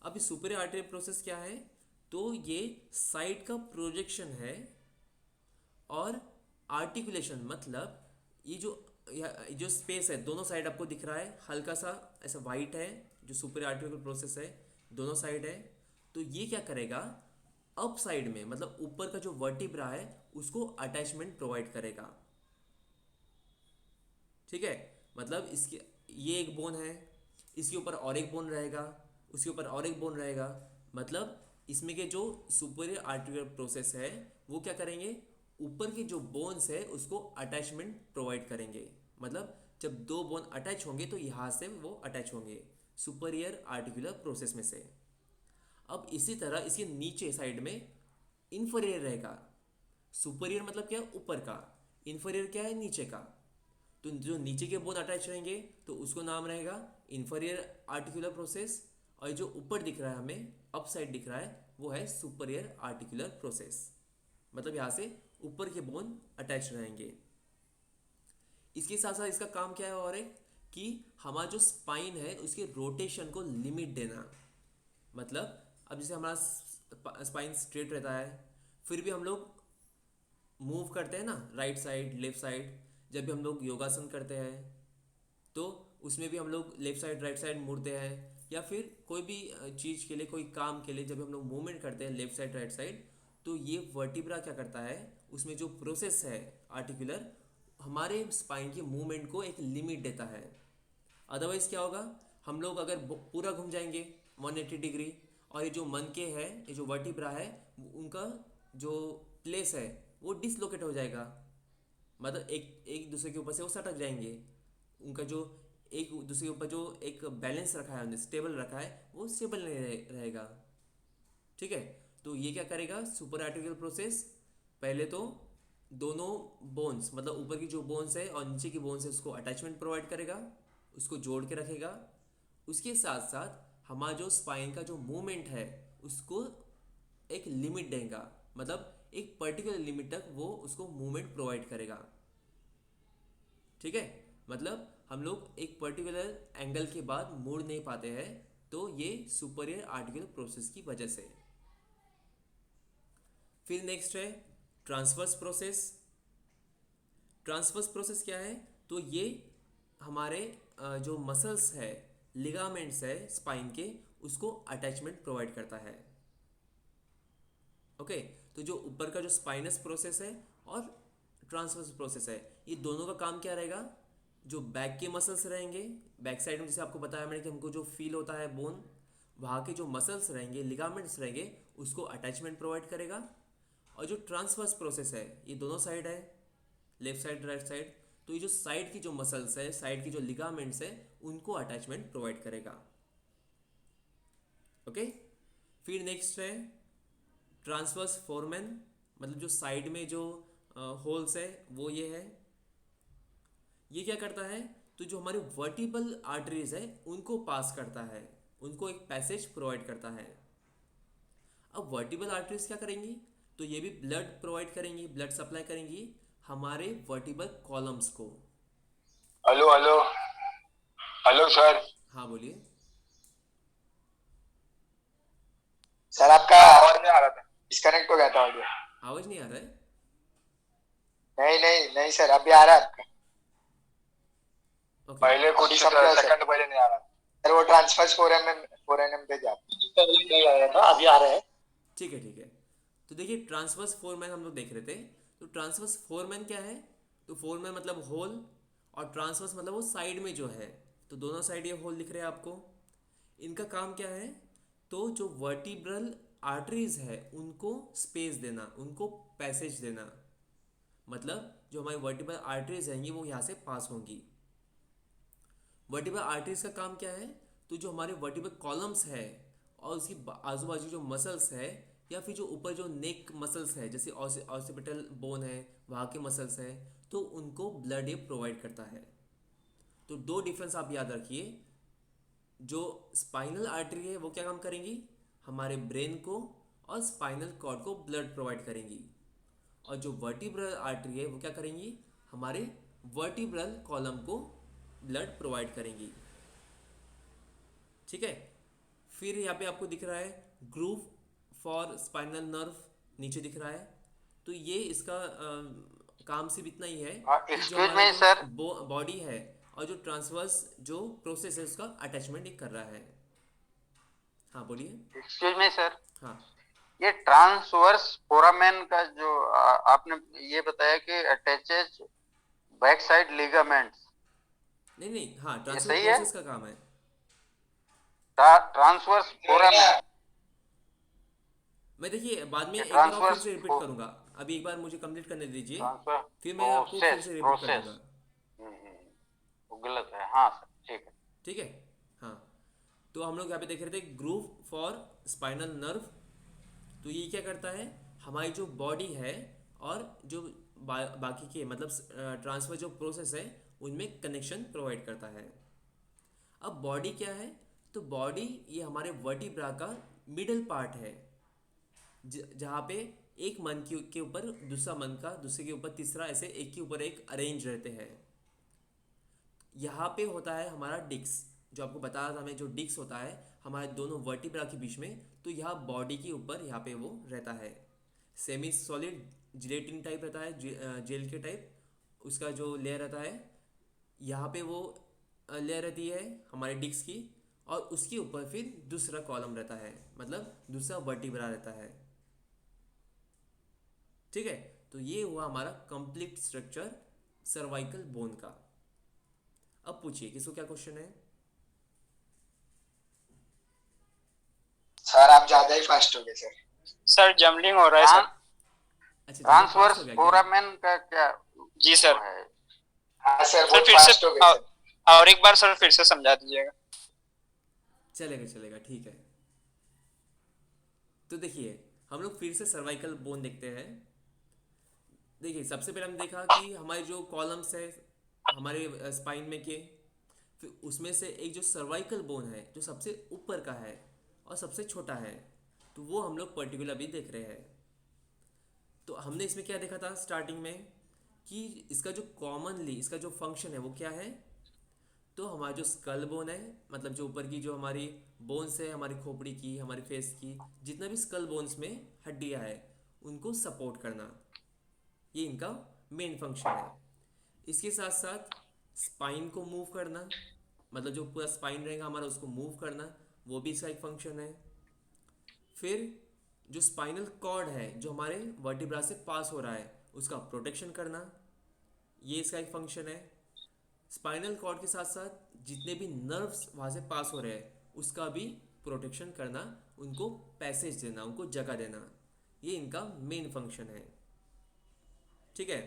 अब ये सुपीरियर आर्टिकुलर प्रोसेस क्या है? तो ये साइड का प्रोजेक्शन है और आर्टिकुलेशन, मतलब ये जो स्पेस है दोनों साइड आपको दिख रहा है, हल्का सा ऐसा वाइट है, जो सुपर आर्टिकुलर प्रोसेस है, दोनों साइड है। तो ये क्या करेगा? अप साइड में, मतलब ऊपर का जो वर्टिब्रा है उसको अटैचमेंट प्रोवाइड करेगा। ठीक है। मतलब इसके, ये एक बोन है, इसके ऊपर और एक बोन रहेगा, उसके ऊपर और एक बोन रहेगा। मतलब इसमें के जो सुपीरियर आर्टिकुलर प्रोसेस है वो क्या करेंगे? ऊपर की जो बोन्स है उसको अटैचमेंट प्रोवाइड करेंगे। मतलब जब दो बोन अटैच होंगे तो यहाँ से वो अटैच होंगे सुपीरियर आर्टिकुलर प्रोसेस में से। अब इसी तरह इसके नीचे साइड में इन्फीरियर रहेगा। सुपीरियर मतलब क्या है? ऊपर का। इन्फीरियर क्या है? नीचे का। तो जो नीचे के बोन अटैच रहेंगे तो उसको नाम रहेगा इन्फीरियर आर्टिकुलर प्रोसेस, और जो ऊपर दिख रहा है हमें, अप साइड दिख रहा है, वो है सुपीरियर आर्टिकुलर प्रोसेस। मतलब यहाँ से ऊपर के बोन अटैच रहेंगे। इसके साथ साथ इसका काम क्या है और एक, कि हमारा जो स्पाइन है उसके रोटेशन को लिमिट देना। मतलब अब जैसे हमारा स्पाइन स्ट्रेट रहता है, फिर भी हम लोग मूव करते हैं ना, राइट साइड लेफ्ट साइड। जब भी हम लोग योगासन करते हैं तो उसमें भी हम लोग लेफ्ट साइड राइट साइड मुड़ते हैं, या फिर कोई भी चीज़ के लिए, कोई काम के लिए जब हम लोग मूवमेंट करते हैं लेफ्ट साइड राइट साइड, तो ये वर्टिब्रा क्या करता है, उसमें जो प्रोसेस है आर्टिकुलर, हमारे स्पाइन के मूवमेंट को एक लिमिट देता है। अदरवाइज क्या होगा? हम लोग अगर पूरा घूम जाएंगे 180 डिग्री, और ये जो मन के है, ये जो वर्टिब्रा है, उनका जो प्लेस है वो डिसलोकेट हो जाएगा। मतलब एक एक दूसरे के ऊपर से वो सटक जाएंगे। उनका जो एक दूसरे के ऊपर जो एक बैलेंस रखा है, स्टेबल रखा है, वो स्टेबल नहीं रहेगा। ठीक है। तो ये क्या करेगा सुपर आर्टिकुलर प्रोसेस? पहले तो दोनों बोन्स, मतलब ऊपर की जो बोन्स है और नीचे की बोन्स है, उसको अटैचमेंट प्रोवाइड करेगा, उसको जोड़ के रखेगा। उसके साथ साथ हमारा जो स्पाइन का जो मूवमेंट है उसको एक लिमिट देगा। मतलब एक पर्टिकुलर लिमिट तक वो उसको मूवमेंट प्रोवाइड करेगा। ठीक है। मतलब हम लोग एक पर्टिकुलर एंगल के बाद मुड़ नहीं पाते हैं, तो ये सुपीरियर आर्टिकुलर प्रोसेस की वजह से। फिर नेक्स्ट है ट्रांसवर्स प्रोसेस। ट्रांसवर्स प्रोसेस क्या है? तो ये हमारे जो मसल्स है, लिगामेंट्स है स्पाइन के, उसको अटैचमेंट प्रोवाइड करता है। ओके, तो जो ऊपर का जो स्पाइनस प्रोसेस है और ट्रांसवर्स प्रोसेस है, ये दोनों का काम क्या रहेगा? जो बैक के मसल्स रहेंगे, बैक साइड में जैसे आपको बताया मैंने कि हमको जो फील होता है बोन, वहाँ के जो मसल्स रहेंगे, लिगामेंट्स रहेंगे, उसको अटैचमेंट प्रोवाइड करेगा। और जो ट्रांसवर्स प्रोसेस है, ये दोनों साइड है, लेफ्ट साइड राइट साइड, तो ये जो साइड की जो मसल्स है, साइड की जो लिगामेंट्स है, उनको अटैचमेंट प्रोवाइड करेगा। ओके, फिर नेक्स्ट है ट्रांसवर्स फोरमेन, मतलब जो साइड में जो होल्स है वो ये है। ये क्या करता है? तो जो हमारे वर्टिबल आर्टरीज है उनको पास करता है, उनको एक पैसेज प्रोवाइड करता है। अब वर्टिबल आर्टरीज क्या करेंगी? तो ये भी ब्लड प्रोवाइड करेंगी, ब्लड सप्लाई करेंगी हमारे वर्टिबल कॉलम्स को। Hello hello hello sir. हाँ बोलिए। सर आपका आवाज नहीं आ रहा था, डिस्कनेक्ट हो गया था ऑडियो। आवाज नहीं आ रहा है? नहीं नहीं नहीं सर, अभी आ रहा है आपका। ओके, पहले कुछ सेकंड पहले नहीं आ रहा सर, वो ट्रांसफर्स 4 mm पे जा पहले नहीं आया था, अभी आ रहा है। ठीक है ठीक है। तो देखिए ट्रांसवर्स फोरमैन हम लोग देख रहे थे। तो ट्रांसवर्स फोरमैन क्या है? तो फोरमैन मतलब होल, और ट्रांसवर्स मतलब वो साइड में जो है, तो दोनों साइड ये होल दिख रहे हैं आपको। इनका काम क्या है? तो जो वर्टिब्रल आर्टरीज है उनको स्पेस देना, उनको पैसेज देना, मतलब जो हमारी वर्टिब्रल आर्टरीज रहेंगी वो यहाँ से पास होंगी। वर्टिब्रल आर्टरीज का काम क्या है? तो जो हमारे वर्टिब्रल कॉलम्स है और उसकी आजू बाजू जो मसल्स है, या फिर जो ऊपर जो नेक मसल्स है, जैसे ऑसिपिटल बोन है, वहाँ के मसल्स है, तो उनको ब्लड ये प्रोवाइड करता है। तो दो डिफरेंस आप याद रखिए। जो स्पाइनल आर्टरी है वो क्या काम करेंगी? हमारे ब्रेन को और स्पाइनल कॉर्ड को ब्लड प्रोवाइड करेंगी। और जो वर्टिब्रल आर्टरी है वो क्या करेंगी? हमारे वर्टिब्रल कॉलम को ब्लड प्रोवाइड करेंगी। ठीक है। फिर यहाँ पे आपको दिख रहा है ग्रूव फॉर स्पाइनल नर्व, नीचे दिख रहा है। तो ये इसका काम सिर्फ इतना ही है कि जो एक्सक्यूज हमारा मी जो सर, बॉडी है और जो ट्रांसवर्स जो प्रोसेस है उसका अटैचमेंट एक कर रहा है। हाँ बोलिए। एक्सक्यूज मी सर, हाँ ये ट्रांसवर्स फोरामेन का जो आपने ये बताया कि अटैचेज बैक साइड लिगामेंट्स, नहीं नहीं, हाँ ये ट्रांसफर सही है? प्रोसेस का काम है। ट्रांसवर्स फोरामेन, मैं देखिए बाद में ये एक बार और फिर ट्रांसवर्स से रिपीट करूंगा, अभी एक बार मुझे कंप्लीट करने दीजिए, ट्रांसफर फिर मैं आपको फिर प्रोसेस से रिपीट कर प्रोसेस दूंगा। वो गलत है। हाँ सर, ठीक है। ठीक है। हाँ, तो हम लोग यहाँ पे देख रहे थे ग्रूव फॉर स्पाइनल नर्व। तो ये क्या करता है? हमारी जो बॉडी है और जो बाकी के मतलब ट्रांसफर जो प्रोसेस है उनमें कनेक्शन प्रोवाइड करता है। अब बॉडी क्या है? तो बॉडी ये हमारे वर्टिब्रा का मिडल पार्ट है, जहाँ पे एक मन के ऊपर दूसरा मन का, दूसरे के ऊपर तीसरा, ऐसे एक के ऊपर एक अरेंज रहते हैं। यहाँ पे होता है हमारा डिक्स, जो आपको बता रहा था मैं, जो डिक्स होता है हमारे दोनों वर्टिब्रा के बीच में, तो यहाँ बॉडी के ऊपर यहाँ पे वो रहता है। सेमी सॉलिड जिलेटिन टाइप रहता है, जेल के टाइप उसका जो लेयर रहता है, यहाँ पे वो लेयर रहती है हमारे डिक्स की, और उसके ऊपर फिर दूसरा कॉलम रहता है, मतलब दूसरा वर्टिब्रा रहता है। ठीक है। तो ये हुआ हमारा कंप्लीट स्ट्रक्चर सर्वाइकल बोन का। अब पूछिए किसको क्या क्वेश्चन है? सर आप ज्यादा ही फास्ट हो गए सर। सर जमलिंग हो रहा है सर। अच्छा ट्रांसवर्स हो गया क्या? फोरामेन का क्या जी सर। वो है? हाँ सर, सर बहुत फिर फास्ट से हो गए सर। और एक बार सर फिर से समझा दीजिएगा। चलेगा चलेगा, ठीक है। तो देखिए हम लोग फिर से सर्वाइकल बोन देखते हैं। देखिए सबसे पहले हमने देखा कि हमारे जो कॉलम्स है हमारे स्पाइन में के, फिर उसमें से एक जो सर्वाइकल बोन है जो सबसे ऊपर का है और सबसे छोटा है, तो वो हम लोग पर्टिकुलर भी देख रहे हैं। तो हमने इसमें क्या देखा था स्टार्टिंग में कि इसका जो कॉमनली इसका जो फंक्शन है वो क्या है? तो हमारा जो स्कल बोन है, मतलब जो ऊपर की जो हमारी बोन्स है, हमारी खोपड़ी की, हमारी फेस की, जितना भी स्कल बोन्स में हड्डियाँ है उनको सपोर्ट करना, ये इनका मेन फंक्शन है। इसके साथ साथ स्पाइन को मूव करना, मतलब जो पूरा स्पाइन रहेगा हमारा उसको मूव करना, वो भी इसका एक फंक्शन है। फिर जो स्पाइनल कॉर्ड है जो हमारे वर्टिब्रा से पास हो रहा है उसका प्रोटेक्शन करना, ये इसका एक फंक्शन है। स्पाइनल कॉर्ड के साथ साथ जितने भी नर्व्स वहाँ से पास हो रहे हैं उसका भी प्रोटेक्शन करना, उनको पैसेज देना, उनको जगह देना, ये इनका मेन फंक्शन है। ठीक है।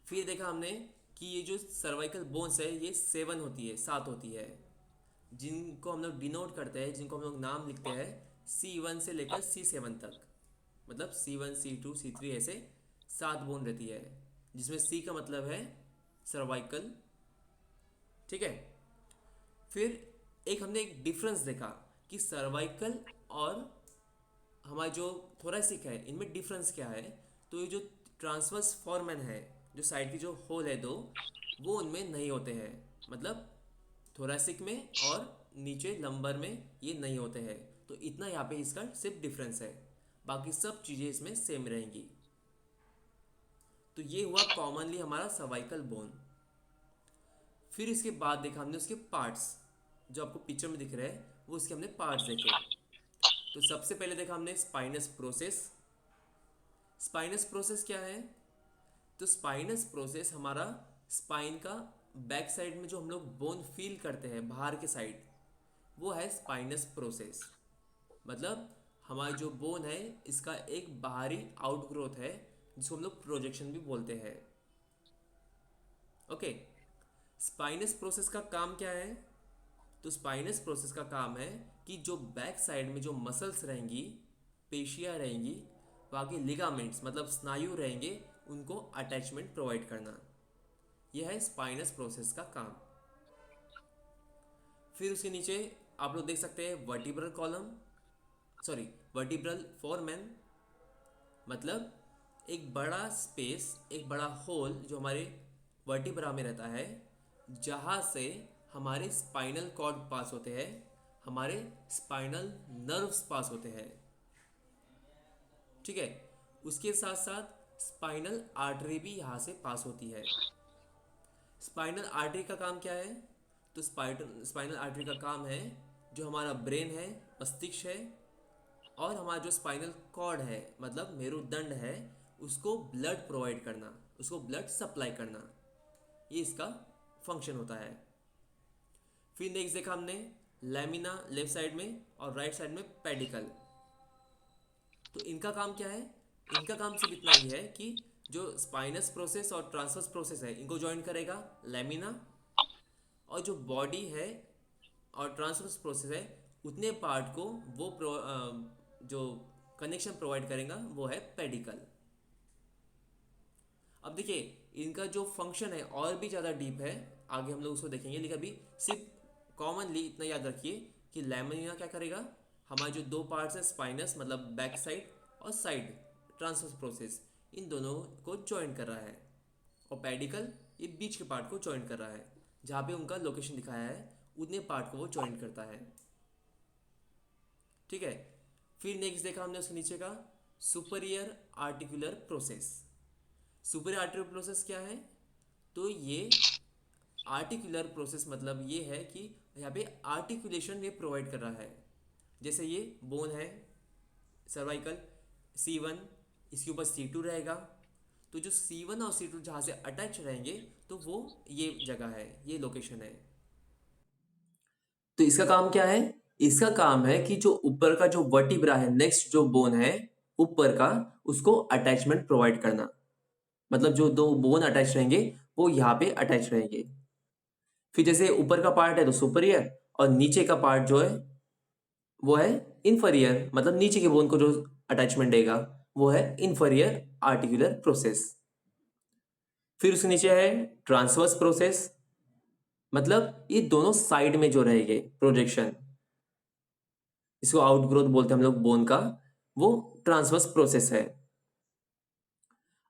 फिर देखा हमने कि ये जो सर्वाइकल बोन्स है ये 7 होती है, 7 होती है, जिनको हम लोग डिनोट करते हैं, जिनको हम लोग नाम लिखते हैं C1 से लेकर C7 तक। मतलब C1 C2 C3 ऐसे 7 बोन रहती है, जिसमें C का मतलब है सर्वाइकल। ठीक है। फिर एक हमने एक डिफरेंस देखा कि सर्वाइकल और हमारा जो थोरैसिक है इनमें डिफरेंस क्या है। तो ये जो ट्रांसवर्स फोरमेन है, जो साइड की जो होल है दो, वो उनमें नहीं होते हैं। मतलब थोरैसिक में और नीचे लंबर में ये नहीं होते हैं। तो इतना यहाँ पे इसका सिर्फ डिफरेंस है, बाकी सब चीज़ें इसमें सेम रहेंगी। तो ये हुआ कॉमनली हमारा सर्वाइकल बोन। फिर इसके बाद देखा हमने उसके पार्ट्स, जो आपको पिक्चर में दिख रहे हैं वो उसके हमने पार्ट्स देखे। तो सबसे पहले देखा हमने स्पाइनस प्रोसेस। स्पाइनस प्रोसेस क्या है? तो स्पाइनस प्रोसेस हमारा स्पाइन का बैक साइड में जो हम लोग बोन फील करते हैं बाहर के साइड, वो है स्पाइनस प्रोसेस। मतलब हमारा जो बोन है इसका एक बाहरी आउटग्रोथ है, जिसको हम लोग प्रोजेक्शन भी बोलते हैं। ओके। स्पाइनस प्रोसेस का काम क्या है? तो स्पाइनस प्रोसेस का काम है कि जो बैक साइड में जो मसल्स रहेंगी, पेशियाँ रहेंगी, वहाँ के लिगामेंट्स मतलब स्नायु रहेंगे, उनको अटैचमेंट प्रोवाइड करना। यह है स्पाइनस प्रोसेस का काम। फिर उसके नीचे आप लोग देख सकते हैं vertebral column, sorry vertebral foramen. मतलब एक बड़ा स्पेस, एक बड़ा होल जो हमारे वर्टिब्रा में रहता है, जहाँ से हमारे स्पाइनल कॉर्ड पास होते हैं, हमारे स्पाइनल नर्व्स पास होते हैं। ठीक है। उसके साथ साथ स्पाइनल आर्टरी भी यहाँ से पास होती है। स्पाइनल आर्टरी का काम क्या है? तो स्पाइनल आर्टरी का काम है जो हमारा ब्रेन है, मस्तिष्क है, और हमारा जो स्पाइनल कॉर्ड है मतलब मेरुदंड है, उसको ब्लड प्रोवाइड करना, उसको ब्लड सप्लाई करना, ये इसका फंक्शन होता है। फिर नेक्स्ट देखा हमने लैमिना लेफ्ट साइड में और राइट साइड में पेडिकल। तो इनका काम क्या है? इनका काम सिर्फ इतना ही है कि जो स्पाइनस प्रोसेस और ट्रांसवर्स प्रोसेस है इनको ज्वाइन करेगा लैमिना, और जो बॉडी है और ट्रांसवर्स प्रोसेस है उतने पार्ट को वो जो कनेक्शन प्रोवाइड करेगा वो है पेडिकल। अब देखिए इनका जो फंक्शन है और भी ज़्यादा डीप है, आगे हम लोग उसको देखेंगे, लेकिन अभी सिर्फ कॉमनली इतना याद रखिए कि लैमिना क्या करेगा, हमारे जो दो पार्ट्स है स्पाइनस मतलब बैक साइड और साइड ट्रांसवर्स प्रोसेस, इन दोनों को ज्वाइन कर रहा है, और पेडिकल ये बीच के पार्ट को ज्वाइन कर रहा है, जहाँ पे उनका लोकेशन दिखाया है उतने पार्ट को वो ज्वाइन करता है। ठीक है। फिर नेक्स्ट देखा हमने उसके नीचे का superior articular process. Superior articular process क्या है? तो ये आर्टिकुलर प्रोसेस मतलब ये है कि यहाँ पे आर्टिकुलेशन ये प्रोवाइड कर रहा है। जैसे ये बोन है सर्वाइकल C1, इसके ऊपर C2 रहेगा, तो जो C1 और C2 जहाँ से अटैच रहेंगे तो वो ये जगह है, ये लोकेशन है। तो इसका काम क्या है? इसका काम है कि जो ऊपर का जो वर्टिब्रा है, नेक्स्ट जो बोन है ऊपर का, उसको अटैचमेंट प्रोवाइड करना। मतलब जो दो बोन अटैच रहेंगे वो यहाँ पे अटैच रहेंगे। फिर जैसे ऊपर का पार्ट है तो सुपीरियर, और नीचे का पार्ट जो है वो है इन्फीरियर, मतलब नीचे के बोन को जो अटैचमेंट देगा वो है इन्फीरियर आर्टिकुलर प्रोसेस। फिर उसके नीचे है ट्रांसवर्स प्रोसेस, मतलब ये दोनों साइड में जो रहेंगे प्रोजेक्शन, इसको आउटग्रोथ बोलते हैं हम लोग बोन का, वो ट्रांसवर्स प्रोसेस है।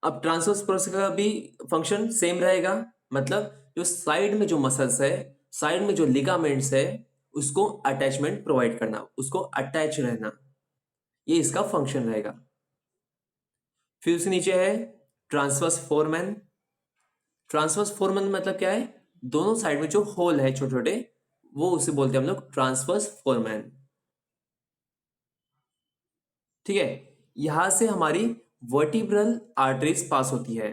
अब ट्रांसवर्स प्रोसेस का भी फंक्शन सेम रहेगा, मतलब जो साइड में जो मसल्स है, साइड में जो लिगामेंट्स है, उसको अटैचमेंट प्रोवाइड करना, उसको अटैच रहना, ये इसका फंक्शन रहेगा। फिर उसके नीचे है ट्रांसवर्स फोरमेन। ट्रांसवर्स फोरमेन मतलब क्या है? दोनों साइड में जो होल है छोटे छोटे, वो उसे बोलते हैं हम लोग ट्रांसवर्स फोरमैन। ठीक है, यहां से हमारी वर्टिब्रल आर्टरीज पास होती है।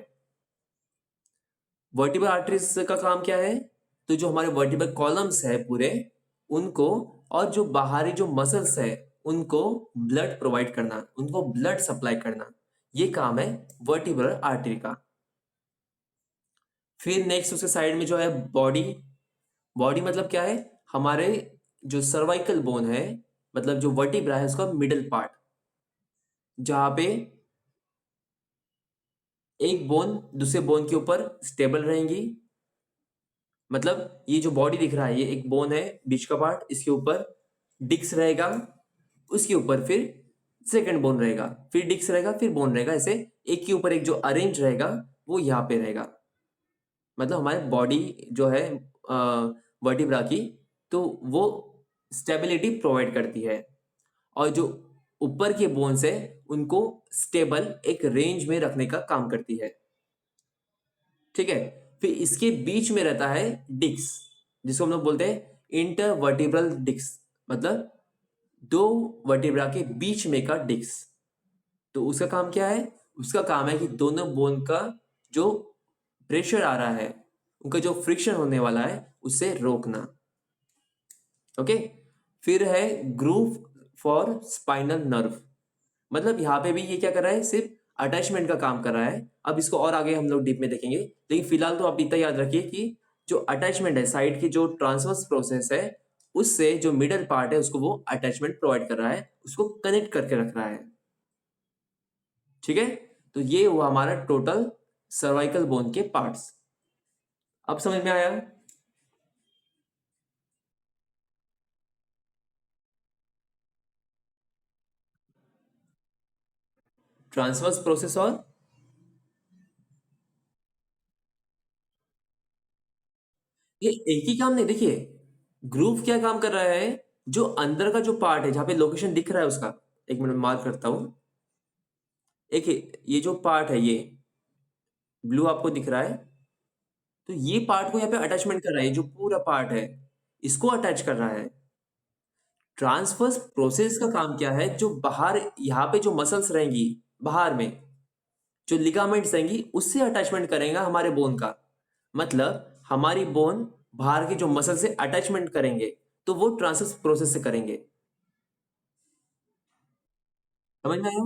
वर्टिब्रल आर्टरीज का काम क्या है? तो जो हमारे वर्टिब्रल कॉलम्स है पूरे, उनको, और जो बाहरी जो मसल्स है उनको ब्लड प्रोवाइड करना, उनको ब्लड सप्लाई करना, ये काम है वर्टिब्रल आर्टरी का। फिर नेक्स्ट उसके साइड में जो है बॉडी। बॉडी मतलब क्या है? हमारे जो सर्वाइकल बोन है, मतलब जो वर्टिब्रा है उसका मिडल पार्ट, जहां पे एक बोन दूसरे बोन के ऊपर स्टेबल रहेंगी। मतलब ये जो बॉडी दिख रहा है, ये एक बोन है बीच का पार्ट, इसके ऊपर डिक्स रहेगा, उसके ऊपर फिर सेकंड बोन रहेगा, फिर डिक्स रहेगा, फिर बोन रहेगा, ऐसे एक के ऊपर एक जो अरेंज रहेगा वो यहाँ पे रहेगा। मतलब हमारे बॉडी जो है वर्टिब्रा की, तो वो स्टेबिलिटी प्रोवाइड करती है, और जो ऊपर के बोन्स है उनको स्टेबल एक रेंज में रखने का काम करती है। ठीक है, फिर इसके बीच में रहता है डिक्स, जिसको हम लोग बोलते हैं इंटरवर्टिब्रल डिक्स, मतलब दो वर्टिब्रा के बीच में का डिक्स। तो उसका काम क्या है? उसका काम है कि दोनों बोन का जो प्रेशर आ रहा है, उनका जो फ्रिक्शन होने वाला है, उसे रोकना। ओके, फिर है ग्रूव फॉर स्पाइनल नर्व। मतलब यहाँ पे भी ये क्या कर रहा है? सिर्फ अटैचमेंट का काम कर रहा है। अब इसको और आगे हम लोग डीप में देखेंगे, लेकिन फिलहाल तो आप इतना याद रखिए कि जो अटैचमेंट है, साइड की जो ट्रांसवर्स प्रोसेस है, उससे जो मिडल पार्ट है उसको वो अटैचमेंट प्रोवाइड कर रहा है, उसको कनेक्ट करके रख रहा है। ठीक है, तो ये हुआ हमारा टोटल सर्वाइकल बोन के पार्ट्स। अब समझ में आया? ट्रांसवर्स प्रोसेस, और ये एक ही काम नहीं, देखिए ग्रूव क्या काम कर रहा है? जो अंदर का जो पार्ट है, जहां पे लोकेशन दिख रहा है उसका, एक मिनट मार्क करता हूं। एक ये जो पार्ट है, ये ब्लू आपको दिख रहा है, तो ये पार्ट को यहाँ पे अटैचमेंट कर रहा है, ये जो पूरा पार्ट है इसको अटैच कर रहा है। ट्रांसफर्स प्रोसेस का काम क्या है? जो बाहर यहाँ पे जो मसल्स रहेंगी, बाहर में जो लिगामेंट्स रहेंगी, उससे अटैचमेंट करेगा हमारे बोन का। मतलब हमारी बोन बाहर की जो मसल से अटैचमेंट करेंगे, तो वो ट्रांसफर्स प्रोसेस से करेंगे। समझ में आया?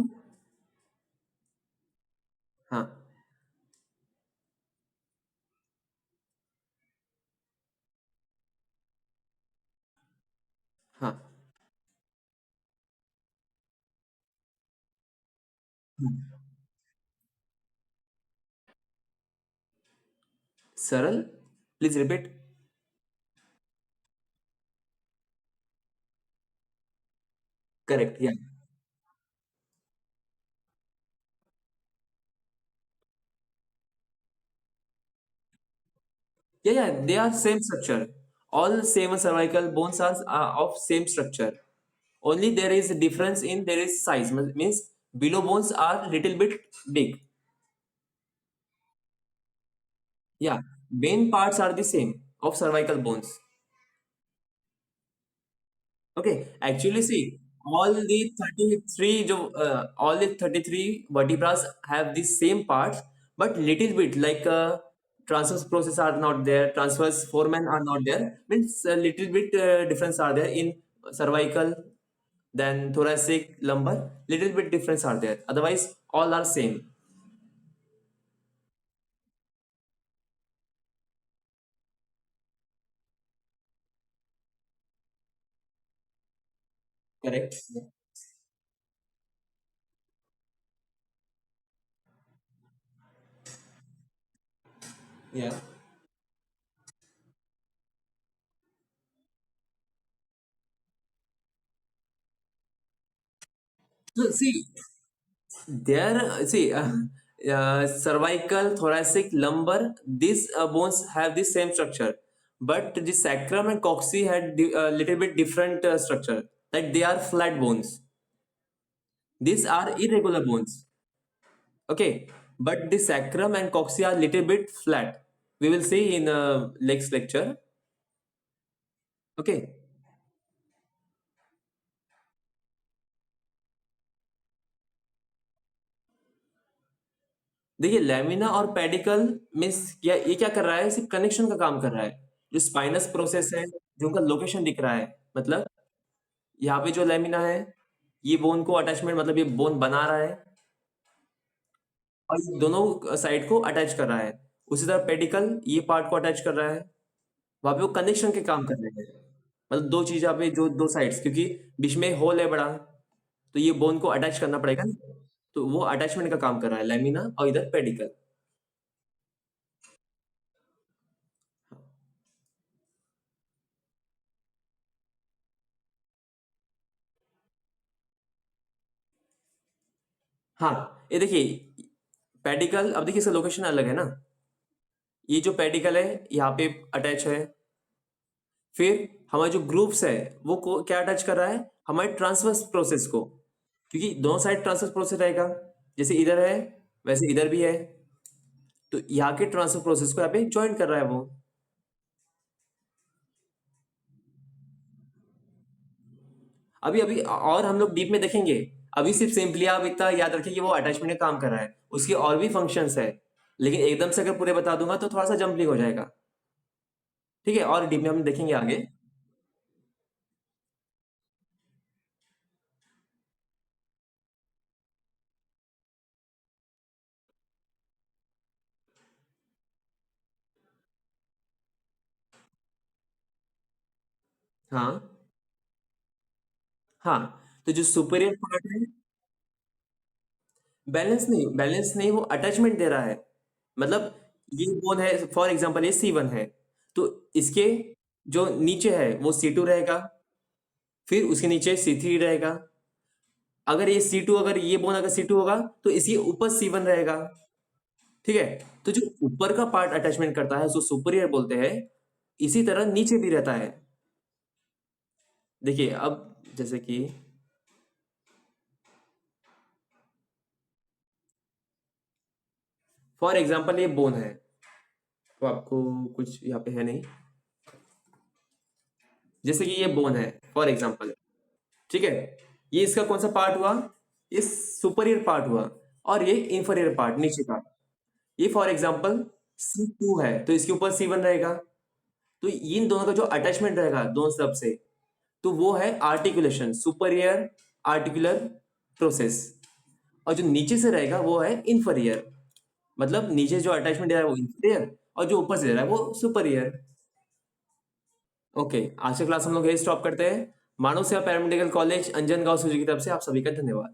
हाँ, हाँ। सरल, प्लीज रिपीट। करेक्ट, या they are same structure. All seven cervical bones are of same structure. Only there is a difference in there is size. Means below bones are little bit big. Yeah, main parts are the same of cervical bones. Okay, actually see, all the 33 vertebrae have the same parts, but little bit like transverse process are not there, transverse foramen are not there. Means a little bit difference are there in cervical, then thoracic, lumbar. Little bit difference are there. Otherwise, all are same. Correct. Yeah. So see, there, see, cervical, thoracic, lumbar, these bones have the same structure, but the sacrum and coccyx had a little bit different structure. Like they are flat bones. These are irregular bones. Okay, but the sacrum and coccyx are little bit flat. We will see in next lecture. Okay. देखिए lamina और pedicle means ये क्या कर रहा है, सिर्फ connection का काम कर रहा है। जो स्पाइनस प्रोसेस है, जो उनका लोकेशन दिख रहा है, मतलब यहाँ पे जो लैमिना है ये बोन को अटैचमेंट, मतलब ये बोन बना रहा है और ये दोनों साइड को अटैच कर रहा है। उसी तरह पेडिकल ये पार्ट को अटैच कर रहा है, वहां पे वो कनेक्शन के काम कर रहे हैं। मतलब दो चीज यहाँ पे, जो दो साइड्स, क्योंकि बीच में होल है बड़ा, तो ये बोन को अटैच करना पड़ेगा ना, तो वो अटैचमेंट का काम कर रहा है लैमिना, और इधर पेडिकल। हाँ ये देखिए पेडिकल, अब देखिए इसका लोकेशन अलग है ना। ये जो पेडिकल है यहाँ पे अटैच है, फिर हमारे जो ग्रुप्स है वो क्या अटैच कर रहा है, हमारे ट्रांसवर्स प्रोसेस को, क्योंकि दोनों साइड ट्रांसवर्स प्रोसेस रहेगा, जैसे इधर है वैसे इधर भी है, तो यहाँ के ट्रांसफर प्रोसेस को यहाँ पे ज्वाइन कर रहा है वो। अभी अभी और हम लोग डीप में देखेंगे। अभी सिर्फ सिंपली आप इतना याद रखिए कि वो अटैचमेंट का काम कर रहा है, उसकी और भी फंक्शंस है, लेकिन एकदम से अगर पूरे बता दूंगा तो थोड़ा सा जंपलिंग हो जाएगा। ठीक है, और डीप में हम देखेंगे आगे। हाँ हाँ, तो जो सुपीरियर पार्ट है, बैलेंस नहीं, वो अटैचमेंट दे रहा है। मतलब ये बोन है, फॉर एग्जांपल ये C1 है, तो इसके जो नीचे है वो C2 रहेगा, फिर उसके नीचे C3 रहेगा। अगर ये C2, अगर ये बोन अगर C2 होगा तो इसके ऊपर C1 रहेगा। ठीक है, तो जो ऊपर का पार्ट अटैचमेंट करता है उसको सुपीरियर बोलते हैं। इसी तरह नीचे भी रहता है। देखिए अब जैसे कि फॉर एग्जांपल ये बोन है, तो आपको कुछ यहाँ पे है नहीं, जैसे कि ये बोन है फॉर एग्जांपल। ठीक है, ये इसका कौन सा पार्ट हुआ, ये सुपीरियर पार्ट हुआ, और ये इंफीरियर पार्ट नीचे का। ये फॉर एग्जांपल C2 है तो इसके ऊपर C1 रहेगा, तो इन दोनों का जो अटैचमेंट रहेगा दोनों तरफ से, तो वो है आर्टिकुलेशन, सुपीरियर आर्टिकुलर प्रोसेस। और जो नीचे से रहेगा वो है इंफीरियर, मतलब नीचे जो अटैचमेंट दे रहा है वो इंफीरियर, और जो ऊपर से दे रहा है वो सुपीरियर। ओके, आज का क्लास हम लोग यही स्टॉप करते हैं। मानव सेवा पैरामेडिकल कॉलेज अंजन गांव सूजी की तरफ से आप सभी का धन्यवाद।